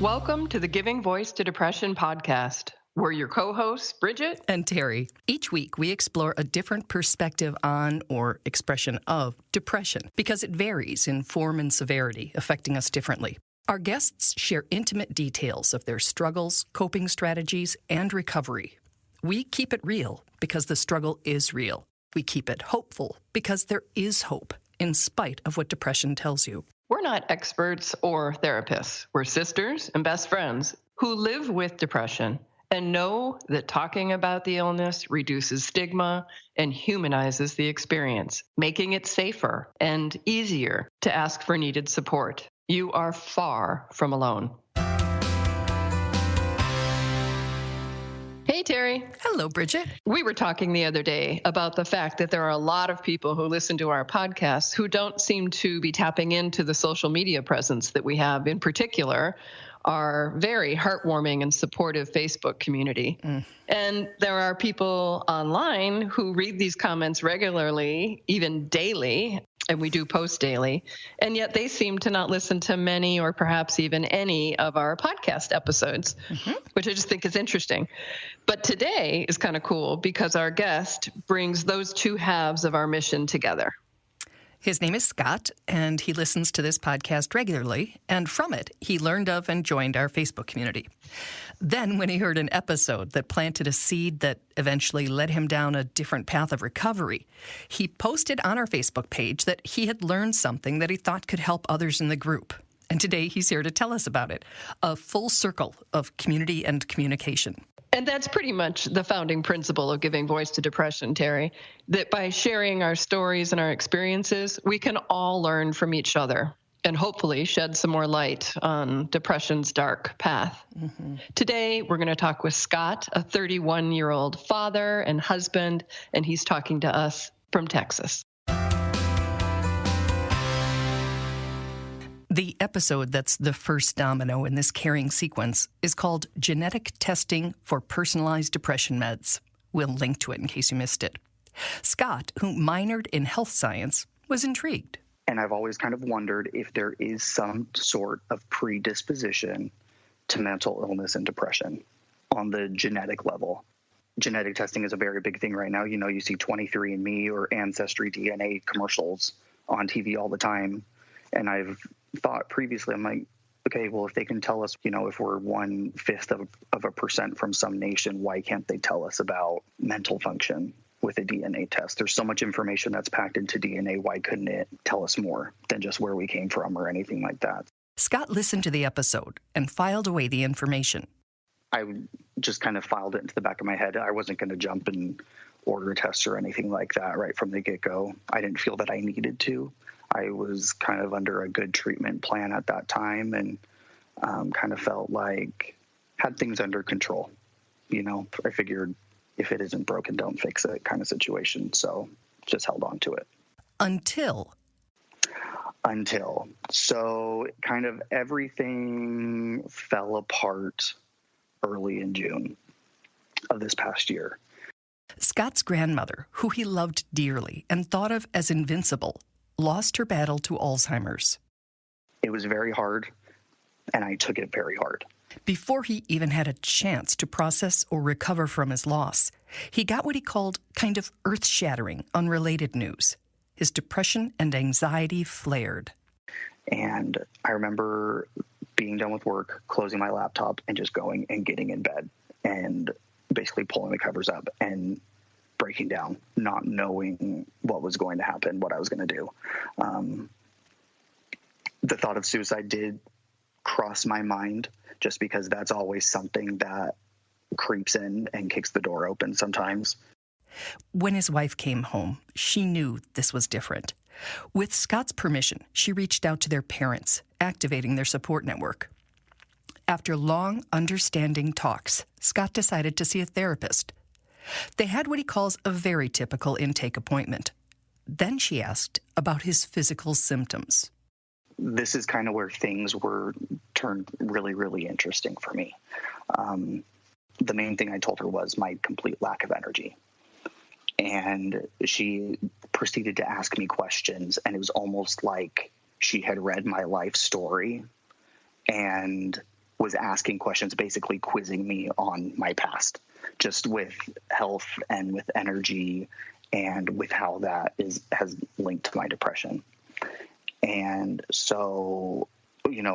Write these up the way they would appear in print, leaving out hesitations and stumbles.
Welcome to the Giving Voice to Depression podcast. We're your co-hosts, Bridget and Terry. Each week, we explore a different perspective on or expression of depression because it varies in form and severity, affecting us differently. Our guests share intimate details of their struggles, coping strategies, and recovery. We keep it real because the struggle is real. We keep it hopeful because there is hope, in spite of what depression tells you. We're not experts or therapists. We're sisters and best friends who live with depression and know that talking about the illness reduces stigma and humanizes the experience, making it safer and easier to ask for needed support. You are far from alone. Hey, Terry. Hello, Bridget. We were talking the other day about the fact that there are a lot of people who listen to our podcasts who don't seem to be tapping into the social media presence that we have, in particular, our very heartwarming and supportive Facebook community. And there are people online who read these comments regularly, even daily, and we do post daily, and yet they seem to not listen to many or perhaps even any of our podcast episodes, which I just think is interesting. But today is kind of cool because our guest brings those two halves of our mission together. His name is Scott, and he listens to this podcast regularly, and from it, he learned of and joined our Facebook community. Then, when he heard an episode that planted a seed that eventually led him down a different path of recovery, he posted on our Facebook page that he had learned something that he thought could help others in the group. And today, he's here to tell us about it, a full circle of community and communication. And that's pretty much the founding principle of Giving Voice to Depression, Terry, that by sharing our stories and our experiences, we can all learn from each other and hopefully shed some more light on depression's dark path. Today, we're going to talk with Scott, a 31-year-old father and husband, and he's talking to us from Texas. The episode that's the first domino in this caring sequence is called Genetic Testing for Personalized Depression Meds. We'll link to it in case you missed it. Scott, who minored in health science, was intrigued. And I've always kind of wondered if there is some sort of predisposition to mental illness and depression on the genetic level. Genetic testing is a very big thing right now. You know, you see 23andMe or Ancestry DNA commercials on TV all the time. And I've thought previously, I'm like, okay, well, if they can tell us, you know, if we're 1/5 of a percent from some nation, why can't they tell us about mental function with a DNA test? There's so much information that's packed into DNA. Why couldn't it tell us more than just where we came from or anything like that? Scott listened to the episode and filed away the information. I just kind of filed it into the back of my head. I wasn't going to jump and order tests or anything like that right from the get-go. I didn't feel that I needed to. I was kind of under a good treatment plan at that time and kind of felt like had things under control. You know, I figured if it isn't broken, don't fix it kind of situation. So just held on to it. Until. So kind of everything fell apart early in June of this past year. Scott's grandmother, who he loved dearly and thought of as invincible, lost her battle to Alzheimer's. It was very hard, and I took it very hard. Before he even had a chance to process or recover from his loss, he got what he called kind of earth-shattering, unrelated news. His depression and anxiety flared. And I remember being done with work, closing my laptop, and just going and getting in bed and basically pulling the covers up and breaking down, not knowing what was going to happen, what I was going to do. The thought of suicide did cross my mind just because that's always something that creeps in and kicks the door open sometimes. When his wife came home, she knew this was different. With Scott's permission, she reached out to their parents, activating their support network. After long, understanding talks, Scott decided to see a therapist. They had what he calls a very typical intake appointment. Then she asked about his physical symptoms. This is kind of where things were turned really, really interesting for me. The main thing I told her was my complete lack of energy. And she proceeded to ask me questions, and it was almost like she had read my life story and was asking questions, basically quizzing me on my past, just with health and with energy and with how that has linked to my depression. And so,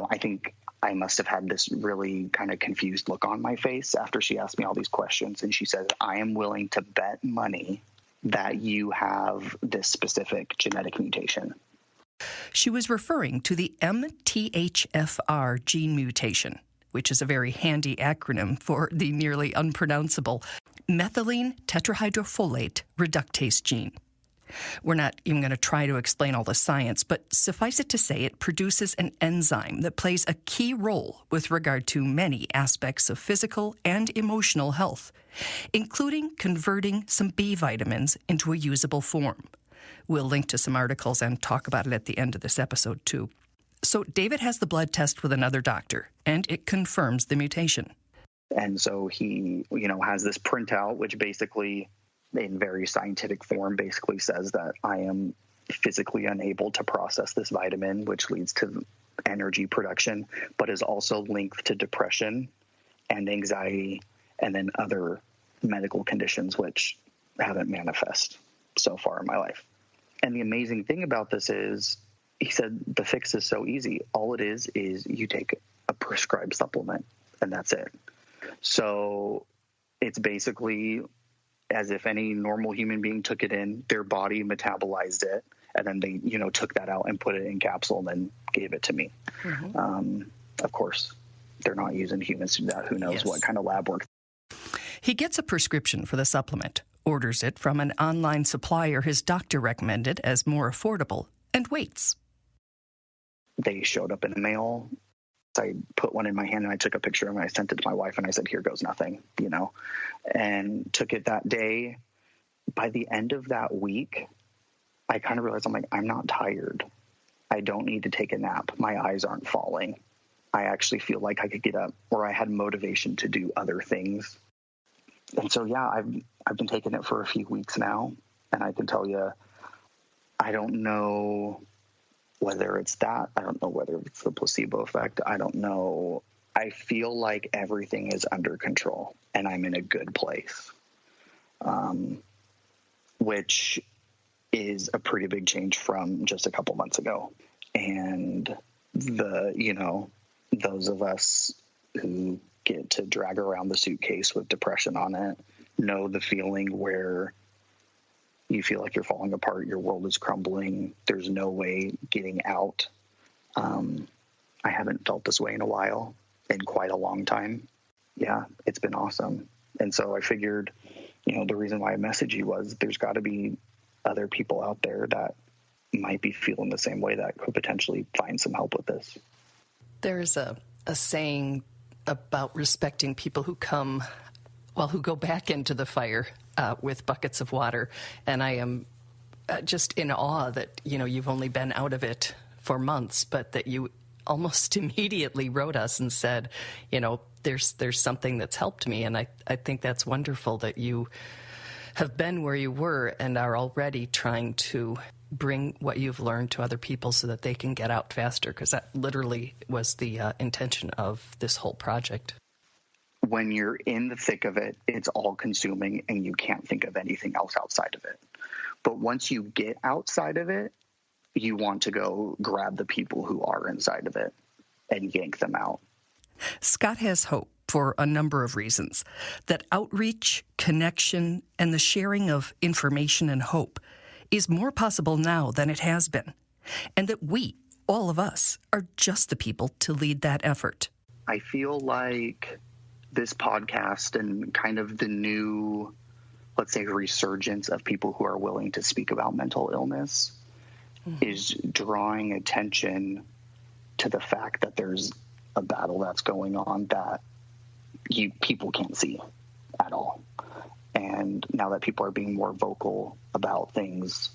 I think I must have had this really kind of confused look on my face after she asked me all these questions. And she said, I am willing to bet money that you have this specific genetic mutation. She was referring to the MTHFR gene mutation, which is a very handy acronym for the nearly unpronounceable methylene tetrahydrofolate reductase gene. We're not even going to try to explain all the science, but suffice it to say it produces an enzyme that plays a key role with regard to many aspects of physical and emotional health, including converting some B vitamins into a usable form. We'll link to some articles and talk about it at the end of this episode, too. So David has the blood test with another doctor, and it confirms the mutation. And so he, has this printout, which basically, in very scientific form, basically says that I am physically unable to process this vitamin, which leads to energy production, but is also linked to depression and anxiety and then other medical conditions which haven't manifest so far in my life. And the amazing thing about this is, he said, the fix is so easy. All it is you take a prescribed supplement, and that's it. So it's basically as if any normal human being took it in, their body metabolized it, and then they, took that out and put it in capsule and then gave it to me. Mm-hmm. Of course, they're not using humans to do that. Who knows what kind of lab work. He gets a prescription for the supplement, orders it from an online supplier his doctor recommended as more affordable, and waits. They showed up in the mail. I put one in my hand and I took a picture and I sent it to my wife and I said, here goes nothing, and took it that day. By the end of that week, I kind of realized, I'm not tired. I don't need to take a nap. My eyes aren't falling. I actually feel like I could get up, or I had motivation to do other things. And so, I've been taking it for a few weeks now, and I can tell you, I don't know whether it's that. I don't know whether it's the placebo effect. I don't know. I feel like everything is under control and I'm in a good place, which is a pretty big change from just a couple months ago. And those of us who get to drag around the suitcase with depression on it know the feeling where you feel like you're falling apart, your world is crumbling, there's no way getting out. I haven't felt this way in a while, in quite a long time. Yeah, it's been awesome. And so I figured, the reason why I messaged you was there's got to be other people out there that might be feeling the same way that could potentially find some help with this. There's a saying about respecting people who who go back into the fire with buckets of water. And I am just in awe that, you've only been out of it for months, but that you almost immediately wrote us and said, there's something that's helped me. And I think that's wonderful that you have been where you were and are already trying to bring what you've learned to other people so that they can get out faster, because that literally was the intention of this whole project. When you're in the thick of it, it's all consuming and you can't think of anything else outside of it. But once you get outside of it, you want to go grab the people who are inside of it and yank them out. Scott has hope for a number of reasons. That outreach, connection, and the sharing of information and hope is more possible now than it has been. And that we, all of us, are just the people to lead that effort. I feel like this podcast and kind of the new, let's say, resurgence of people who are willing to speak about mental illness is drawing attention to the fact that there's a battle that's going on that people can't see at all. And now that people are being more vocal about things,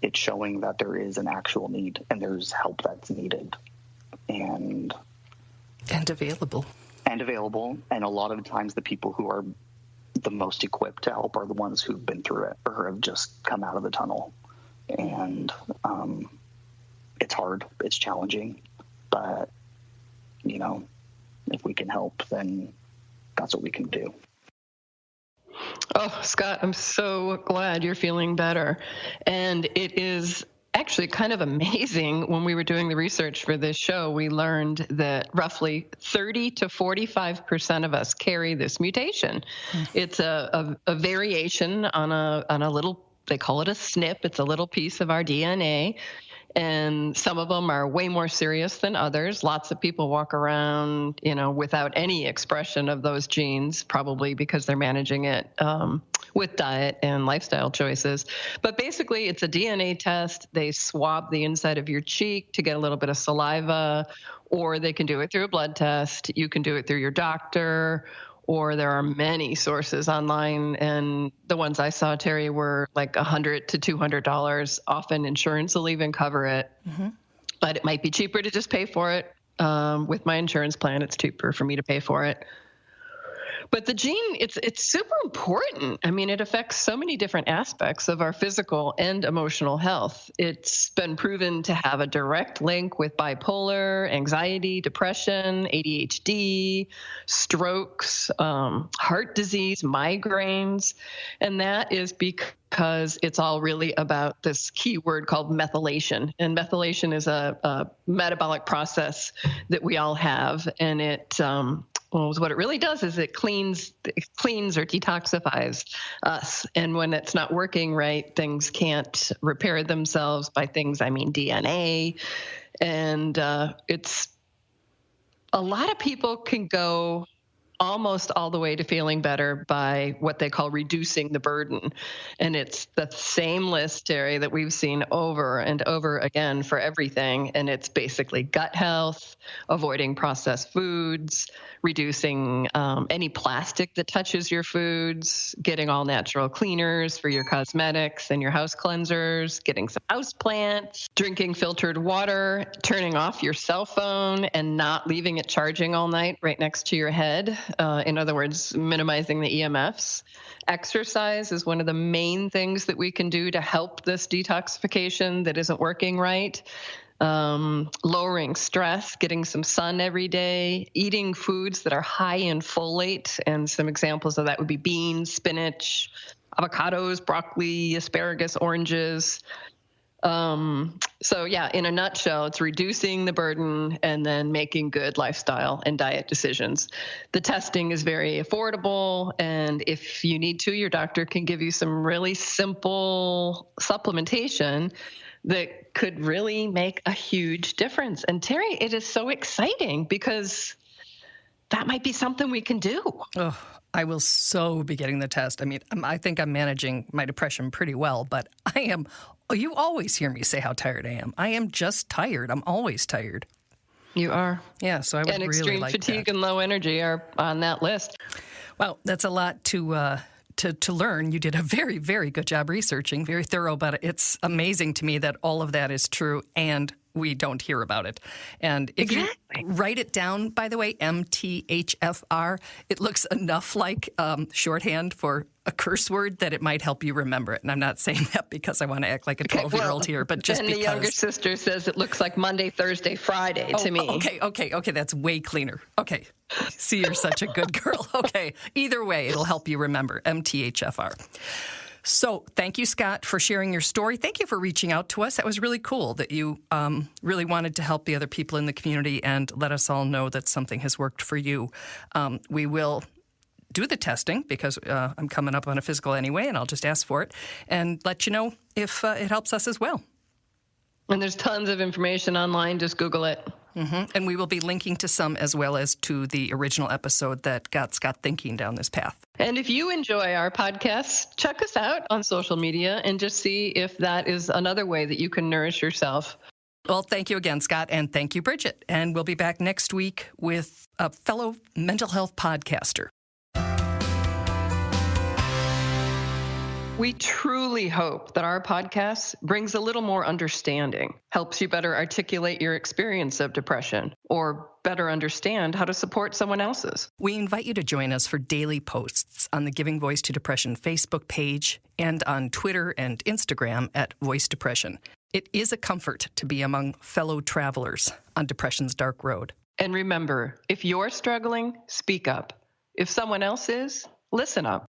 it's showing that there is an actual need and there's help that's needed. And available. And a lot of the times the people who are the most equipped to help are the ones who've been through it or have just come out of the tunnel. And it's hard, it's challenging, but if we can help, then that's what we can do. Oh, Scott, I'm so glad you're feeling better. And it is actually kind of amazing. When we were doing the research for this show, we learned that roughly 30 to 45% of us carry this mutation. It's a variation on a little, they call it a SNP. It's a little piece of our DNA. And some of them are way more serious than others. Lots of people walk around, without any expression of those genes, probably because they're managing it with diet and lifestyle choices. But basically, it's a DNA test. They swab the inside of your cheek to get a little bit of saliva, or they can do it through a blood test. You can do it through your doctor, or there are many sources online, and the ones I saw, Terry, were like $100 to $200. Often insurance will even cover it, but it might be cheaper to just pay for it. With my insurance plan, it's cheaper for me to pay for it. But the gene, it's super important. I mean, it affects so many different aspects of our physical and emotional health. It's been proven to have a direct link with bipolar, anxiety, depression, ADHD, strokes, heart disease, migraines. And that is because it's all really about this key word called methylation. And methylation is a metabolic process that we all have. And what it really does is it cleans or detoxifies us. And when it's not working right, things can't repair themselves. By things, I mean DNA. And it's a lot of people can go almost all the way to feeling better by what they call reducing the burden. And it's the same list, Terry, that we've seen over and over again for everything. And it's basically gut health, avoiding processed foods, reducing any plastic that touches your foods, getting all natural cleaners for your cosmetics and your house cleansers, getting some house plants, drinking filtered water, turning off your cell phone and not leaving it charging all night right next to your head. In other words, minimizing the EMFs. Exercise is one of the main things that we can do to help this detoxification that isn't working right. Lowering stress, getting some sun every day, eating foods that are high in folate. And some examples of that would be beans, spinach, avocados, broccoli, asparagus, oranges. So yeah, in a nutshell, it's reducing the burden and then making good lifestyle and diet decisions. The testing is very affordable. And if you need to, your doctor can give you some really simple supplementation that could really make a huge difference. And Terry, it is so exciting because that might be something we can do. Oh, I will so be getting the test. I mean, I think I'm managing my depression pretty well, but you always hear me say how tired I am. I am just tired. I'm always tired. You are. Yeah, so I would really like that. And extreme fatigue and low energy are on that list. Well, that's a lot to learn. You did a very, very good job researching, very thorough, but it's amazing to me that all of that is true and we don't hear about it. And if you write it down, by the way, MTHFR, it looks enough like shorthand for a curse word that it might help you remember it. And I'm not saying that because I want to act like a 12-year-old here, but just because. And the younger sister says it looks like Monday, Thursday, Friday to me. Okay, that's way cleaner. Okay, see, you're such a good girl. Okay, either way, it'll help you remember, MTHFR. So thank you, Scott, for sharing your story. Thank you for reaching out to us. That was really cool that you really wanted to help the other people in the community and let us all know that something has worked for you. We will do the testing because I'm coming up on a physical anyway, and I'll just ask for it and let you know if it helps us as well. And there's tons of information online. Just Google it. Mm-hmm. And we will be linking to some as well as to the original episode that got Scott thinking down this path. And if you enjoy our podcast, check us out on social media and just see if that is another way that you can nourish yourself. Well, thank you again, Scott, and thank you, Bridget. And we'll be back next week with a fellow mental health podcaster. We truly hope that our podcast brings a little more understanding, helps you better articulate your experience of depression, or better understand how to support someone else's. We invite you to join us for daily posts on the Giving Voice to Depression Facebook page and on Twitter and Instagram at Voice Depression. It is a comfort to be among fellow travelers on depression's dark road. And remember, if you're struggling, speak up. If someone else is, listen up.